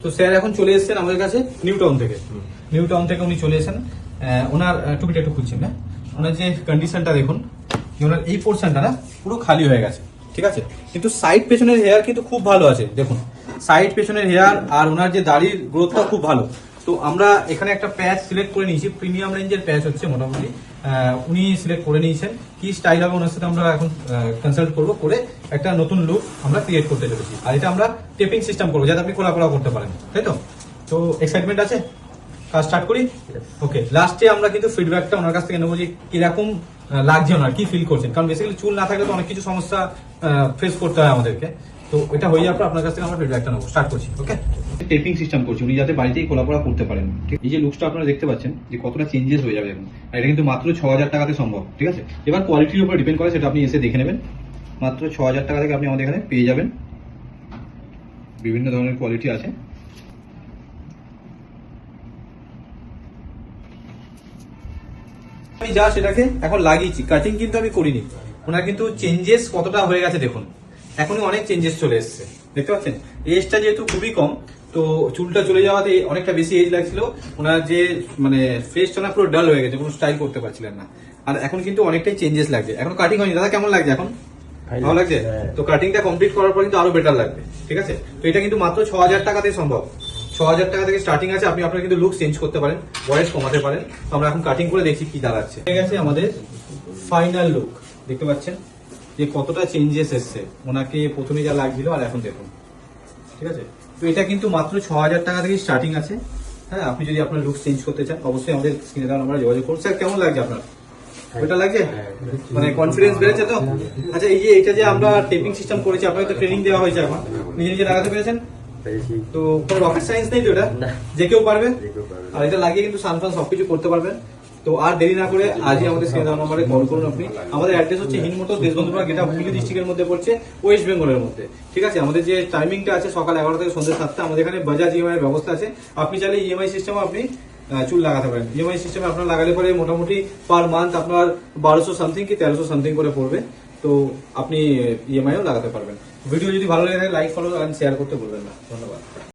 তো স্যার এখন চলে এসেছেন আমাদের কাছে নিউ টাউন থেকে উনি চলে এসেছেন। ওনার টুপিটা একটু খুলছেন না, ওনার যে কন্ডিশনটা দেখুন, ওনার এই পোর্শনটা না পুরো খালি হয়ে গেছে, ঠিক আছে, কিন্তু সাইড পেছনের হেয়ার কিন্তু খুব ভালো আছে। দেখুন সাইড পেছনের হেয়ার আর ওনার যে দাড়ির গ্রোথটা খুব ভালো। তো আমরা এখানে একটা প্যাচ সিলেক্ট করে নিয়েছি, প্রিমিয়াম রেঞ্জের প্যাচ হচ্ছে মোটামুটি। উনি সিলেক্ট করে নিয়েছেন, কি স্টাইল হবে ওনার সাথে আমরা এখন কনসাল্ট করবো, করে একটা নতুন লুক আমরা ক্রিয়েট করতে চলেছি। আর এটা আমরা টেপিং সিস্টেম করবো যাতে আপনি খোলা করতে পারেন, তাই তো? তো এক্সাইটমেন্ট আছে, কাজ স্টার্ট করি। ওকে, লাস্টে আমরা কিন্তু ফিডব্যাকটা ওনার কাছ থেকে নেবো যে কিরকম লাগছে, ওনার কি ফিল করছেন, কারণ বেসিক্যালি চুল না থাকলে তো অনেক কিছু সমস্যা ফেস করতে হয় আমাদেরকে। তো এটা হয়ে যাওয়ার পর আপনার কাছ থেকে আমরা ফিডব্যাকটা নেবো, স্টার্ট করছি। ওকে, টেপিং সিস্টেম করছি উনি যাতে বাড়িতেই খোলাপড়া করতে পারেন। এই যে লুকসটা আপনারা দেখতে পাচ্ছেন যে কতটা চেঞ্জেস হয়ে যাবে এখন, আর এটা কিন্তু মাত্র 6,000 টাকাতে সম্ভব, ঠিক আছে। এবার কোয়ালিটির উপর ডিপেন্ড করে, সেটা আপনি এসে দেখে নেবেন। মাত্র 6,000 টাকা থেকে আপনি আমাদের এখানে পেয়ে যাবেন, বিভিন্ন ধরনের কোয়ালিটি আছে। আমি যা সেটাকে এখন লাগিয়েছি, কাটিং কিন্তু আমি করিনি। ওনার কিন্তু চেঞ্জেস কতটা হয়ে গেছে দেখুন, এখনই অনেক চেঞ্জেস চলে এসছে, দেখতে পাচ্ছেন। এজটা যেহেতু খুবই কম, তো চুলটা চলে যাওয়াতে অনেকটা বেশি এজ লাগছিল। ওনার যে মানে ফেসটা না পুরো ডাল হয়ে গেছে, কোনো স্টাইল করতে পারছিলেন না। আর এখন কিন্তু অনেকটাই চেঞ্জেস লাগছে, এখন কাটিং হয়নি। দাদা কেমন লাগছে এখন? ভালো লাগছে? তো কাটিংটা কমপ্লিট করার পর কিন্তু আরো বেটার লাগবে, ঠিক আছে। তো এটা কিন্তু মাত্র 6,000 টাকাতেই সম্ভব। 6,000 টাকা থেকে স্টার্টিং আছে, আপনি আপনার কিন্তু লুক চেঞ্জ করতে পারেন, বয়স কমাতে পারেন। তো আমরা এখন কাটিং করে দেখছি কি দাঁড়াচ্ছে। ঠিক আছে, আমাদের ফাইনাল লুক দেখতে পাচ্ছেন যে কতটা চেঞ্জেস এসছে। ওনাকে প্রথমে যা লাগছিল আর এখন দেখুন, ঠিক আছে। তো এটা কিন্তু মাত্র 6,000 টাকা থেকে স্টার্টিং আছে। হ্যাঁ, আপনি যদি আপনার লুক চেঞ্জ করতে চান অবশ্যই আমাদের স্ক্রিনে দেওয়া নাম্বারে যোগাযোগ করুন। স্যার কেমন লাগছে আপনার? ওটা লাগছে, মানে কনফিডেন্স বেড়েছে তো? আচ্ছা, এই যে এটা যে আমরা টেপিং সিস্টেম করেছি, আপনাকে তো ট্রেনিং দেওয়া হয়েছে, এখন নিজে নিজে লাগাতে পেরেছেন তো? কোনো রকেট সায়েন্স নেই তো, এটা যে কেউ পারবে। আর এটা লাগিয়ে কিন্তু সানফান সবকিছু করতে পারবেন। তো আর দেরি না করে আজই আমাদের স্ক্রিনে দেওয়া নম্বরে কল করুন আপনি। আমাদের অ্যাড্রেস হচ্ছে হিনমোটর, দেশবন্ধুপাড়া, যেটা হুগলি ডিস্ট্রিক্টের মধ্যে পড়ছে, ওয়েস্ট বেঙ্গলের মধ্যে, ঠিক আছে। আমাদের যে টাইমিংটা আছে সকাল 11 থেকে সন্ধ্যে 7টা। আমাদের এখানে বাজাজ ইএমআই এর ব্যবস্থা আছে, আপনি চাইলে ইএমআই সিস্টেমে আপনি চুল লাগাতে পারেন। ইএমআই সিস্টেমে আপনার লাগালে পরে মোটামুটি পার মান্থ আপনার 1200 সামথিং কি 1300 সামথিং করে পড়বে। তো আপনি ইএমআইও লাগাতে পারবেন। ভিডিও যদি ভালো লাগে লাইক, ফলো আর শেয়ার করতে ভুলবেন না। ধন্যবাদ।